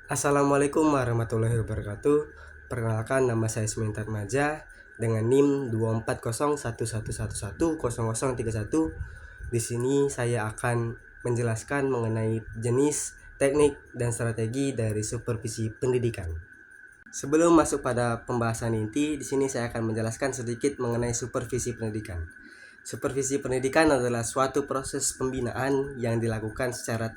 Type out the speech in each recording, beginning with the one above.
Assalamualaikum warahmatullahi wabarakatuh. Perkenalkan, nama saya Semintar Maja dengan NIM 2401111100031. Di sini saya akan menjelaskan mengenai jenis, teknik, dan strategi dari supervisi pendidikan. Sebelum masuk pada pembahasan inti, di sini saya akan menjelaskan sedikit mengenai supervisi pendidikan. Supervisi pendidikan adalah suatu proses pembinaan yang dilakukan secara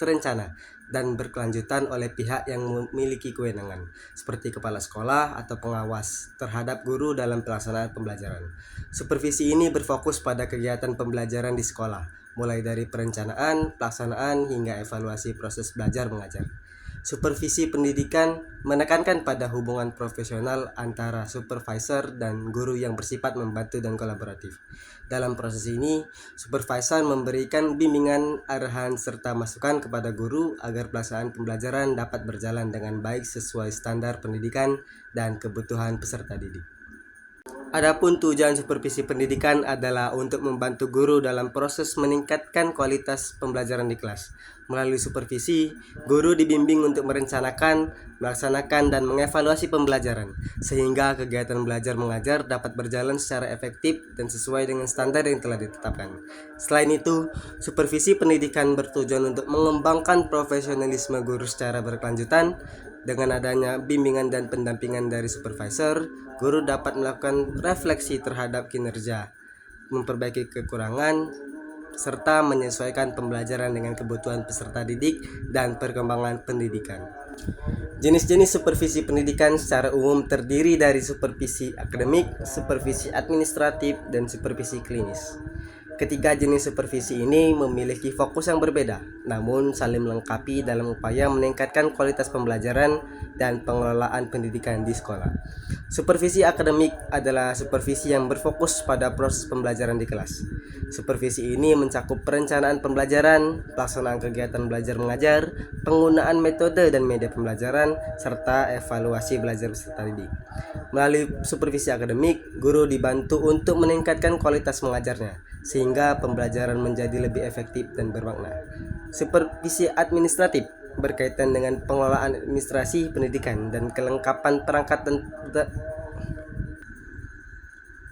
terencana dan berkelanjutan oleh pihak yang memiliki kewenangan, seperti kepala sekolah atau pengawas, terhadap guru dalam pelaksanaan pembelajaran. Supervisi ini berfokus pada kegiatan pembelajaran di sekolah, mulai dari perencanaan, pelaksanaan, hingga evaluasi proses belajar mengajar. Supervisi pendidikan menekankan pada hubungan profesional antara supervisor dan guru yang bersifat membantu dan kolaboratif. Dalam proses ini, supervisor memberikan bimbingan, arahan, serta masukan kepada guru agar pelaksanaan pembelajaran dapat berjalan dengan baik sesuai standar pendidikan dan kebutuhan peserta didik. Adapun tujuan supervisi pendidikan adalah untuk membantu guru dalam proses meningkatkan kualitas pembelajaran di kelas. Melalui supervisi, guru dibimbing untuk merencanakan, melaksanakan, dan mengevaluasi pembelajaran, sehingga kegiatan belajar mengajar dapat berjalan secara efektif dan sesuai dengan standar yang telah ditetapkan. Selain itu, supervisi pendidikan bertujuan untuk mengembangkan profesionalisme guru secara berkelanjutan. Dengan adanya bimbingan dan pendampingan dari supervisor, guru dapat melakukan refleksi terhadap kinerja, memperbaiki kekurangan, serta menyesuaikan pembelajaran dengan kebutuhan peserta didik dan perkembangan pendidikan. Jenis-jenis supervisi pendidikan secara umum terdiri dari supervisi akademik, supervisi administratif, dan supervisi klinis. Ketiga jenis supervisi ini memiliki fokus yang berbeda, namun saling melengkapi dalam upaya meningkatkan kualitas pembelajaran dan pengelolaan pendidikan di sekolah. Supervisi akademik adalah supervisi yang berfokus pada proses pembelajaran di kelas. Supervisi ini mencakup perencanaan pembelajaran, pelaksanaan kegiatan belajar mengajar, penggunaan metode dan media pembelajaran, serta evaluasi belajar peserta didik. Melalui supervisi akademik, guru dibantu untuk meningkatkan kualitas mengajarnya, sehingga pembelajaran menjadi lebih efektif dan bermakna. Supervisi administratif berkaitan dengan pengelolaan administrasi pendidikan dan kelengkapan perangkat dan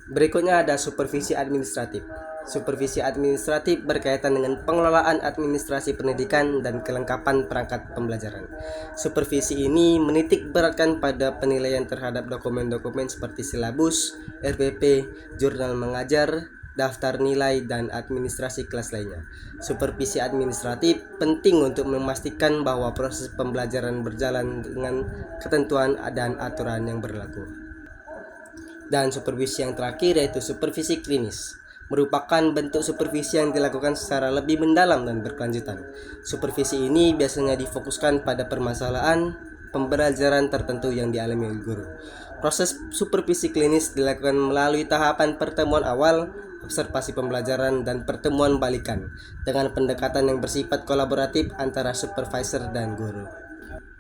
berikutnya ada supervisi administratif. Supervisi administratif berkaitan dengan pengelolaan administrasi pendidikan dan kelengkapan perangkat pembelajaran. Supervisi ini menitik beratkan pada penilaian terhadap dokumen-dokumen seperti silabus, RPP, jurnal mengajar, daftar nilai, dan administrasi kelas lainnya. Supervisi administratif penting untuk memastikan bahwa proses pembelajaran berjalan dengan ketentuan dan aturan yang berlaku. Dan supervisi yang terakhir yaitu supervisi klinis, merupakan bentuk supervisi yang dilakukan secara lebih mendalam dan berkelanjutan. Supervisi ini biasanya difokuskan pada permasalahan pembelajaran tertentu yang dialami oleh guru. Proses supervisi klinis dilakukan melalui tahapan pertemuan awal, observasi pembelajaran, dan pertemuan balikan dengan pendekatan yang bersifat kolaboratif antara supervisor dan guru.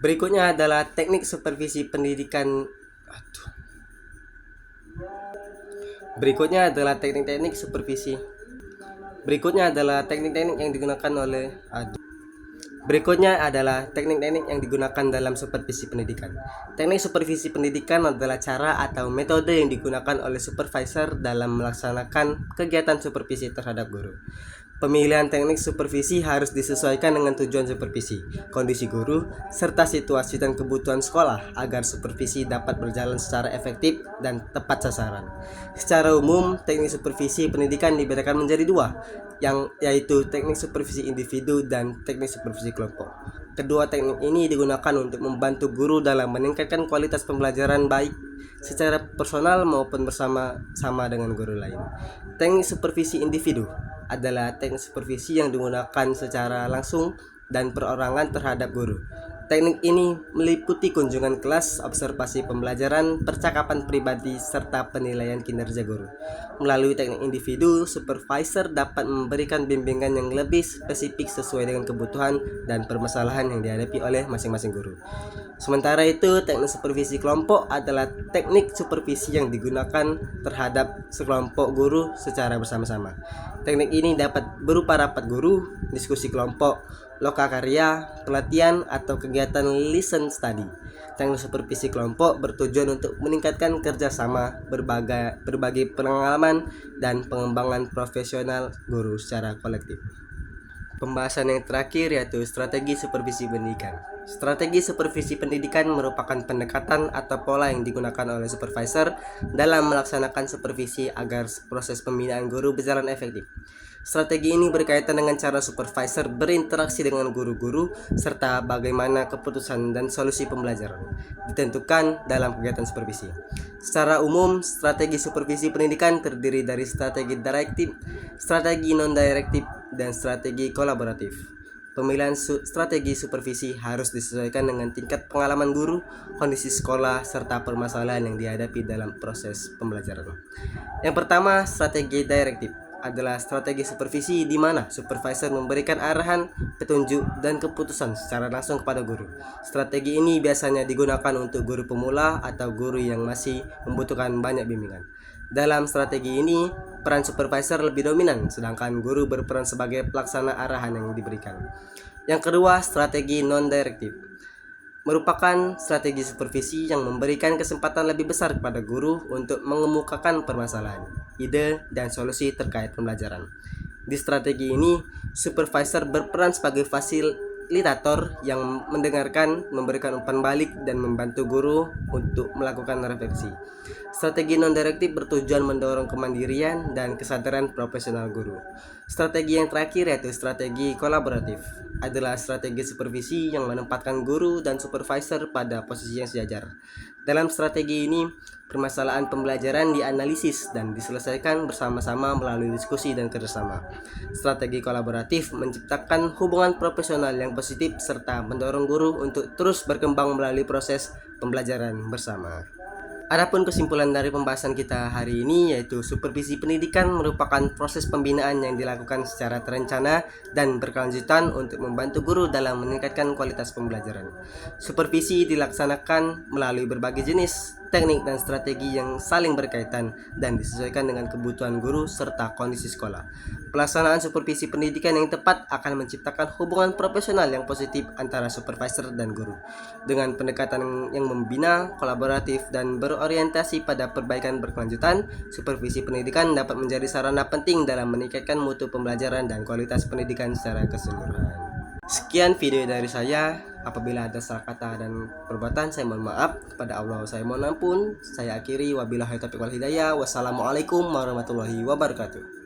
Berikutnya adalah teknik supervisi pendidikan. Berikutnya adalah teknik-teknik supervisi. Berikutnya adalah teknik-teknik yang digunakan oleh Berikutnya adalah teknik-teknik yang digunakan dalam supervisi pendidikan. Teknik supervisi pendidikan adalah cara atau metode yang digunakan oleh supervisor dalam melaksanakan kegiatan supervisi terhadap guru. Pemilihan teknik supervisi harus disesuaikan dengan tujuan supervisi, kondisi guru, serta situasi dan kebutuhan sekolah agar supervisi dapat berjalan secara efektif dan tepat sasaran. Secara umum, teknik supervisi pendidikan dibedakan menjadi dua, yaitu teknik supervisi individu dan teknik supervisi kelompok. Kedua teknik ini digunakan untuk membantu guru dalam meningkatkan kualitas pembelajaran baik secara personal maupun bersama-sama dengan guru lain. Teknik supervisi individu adalah teknik supervisi yang digunakan secara langsung dan perorangan terhadap guru. Teknik ini meliputi kunjungan kelas, observasi pembelajaran, percakapan pribadi, serta penilaian kinerja guru. Melalui teknik individu, supervisor dapat memberikan bimbingan yang lebih spesifik sesuai dengan kebutuhan dan permasalahan yang dihadapi oleh masing-masing guru. Sementara itu, teknik supervisi kelompok adalah teknik supervisi yang digunakan terhadap sekelompok guru secara bersama-sama. Teknik ini dapat berupa rapat guru, diskusi kelompok, lokakarya, pelatihan, atau kegiatan listen study. Teknik supervisi kelompok bertujuan untuk meningkatkan kerjasama, berbagi pengalaman, dan pengembangan profesional guru secara kolektif. Pembahasan yang terakhir yaitu strategi supervisi pendidikan. Strategi supervisi pendidikan merupakan pendekatan atau pola yang digunakan oleh supervisor dalam melaksanakan supervisi agar proses pembinaan guru berjalan efektif. Strategi ini berkaitan dengan cara supervisor berinteraksi dengan guru-guru serta bagaimana keputusan dan solusi pembelajaran ditentukan dalam kegiatan supervisi. Secara umum, strategi supervisi pendidikan terdiri dari strategi direktif, strategi non-direktif, dan strategi kolaboratif. Pemilihan strategi supervisi harus disesuaikan dengan tingkat pengalaman guru, kondisi sekolah, serta permasalahan yang dihadapi dalam proses pembelajaran. Yang pertama, strategi direktif adalah strategi supervisi di mana supervisor memberikan arahan, petunjuk, dan keputusan secara langsung kepada guru. Strategi ini biasanya digunakan untuk guru pemula atau guru yang masih membutuhkan banyak bimbingan. Dalam strategi ini, peran supervisor lebih dominan, sedangkan guru berperan sebagai pelaksana arahan yang diberikan. Yang kedua, strategi non-direktif merupakan strategi supervisi yang memberikan kesempatan lebih besar kepada guru untuk mengemukakan permasalahan, ide, dan solusi terkait pembelajaran. Di strategi ini, supervisor berperan sebagai fasilitator yang mendengarkan, memberikan umpan balik, dan membantu guru untuk melakukan refleksi. Strategi non-direktif bertujuan mendorong kemandirian dan kesadaran profesional guru. Strategi yang terakhir yaitu strategi kolaboratif adalah strategi supervisi yang menempatkan guru dan supervisor pada posisi yang sejajar. Dalam strategi ini, permasalahan pembelajaran dianalisis dan diselesaikan bersama-sama melalui diskusi dan kerjasama. Strategi kolaboratif menciptakan hubungan profesional yang positif serta mendorong guru untuk terus berkembang melalui proses pembelajaran bersama. Adapun kesimpulan dari pembahasan kita hari ini yaitu supervisi pendidikan merupakan proses pembinaan yang dilakukan secara terencana dan berkelanjutan untuk membantu guru dalam meningkatkan kualitas pembelajaran. Supervisi dilaksanakan melalui berbagai jenis teknik dan strategi yang saling berkaitan dan disesuaikan dengan kebutuhan guru serta kondisi sekolah. Pelaksanaan supervisi pendidikan yang tepat akan menciptakan hubungan profesional yang positif antara supervisor dan guru. Dengan pendekatan yang membina, kolaboratif, dan berorientasi pada perbaikan berkelanjutan, supervisi pendidikan dapat menjadi sarana penting dalam meningkatkan mutu pembelajaran dan kualitas pendidikan secara keseluruhan. Sekian video dari saya. Apabila ada salah kata dan perbuatan, saya mohon maaf. Kepada Allah saya mohon ampun. Saya akhiri, wabillahi taufiq wal hidayah. Wassalamualaikum warahmatullahi wabarakatuh.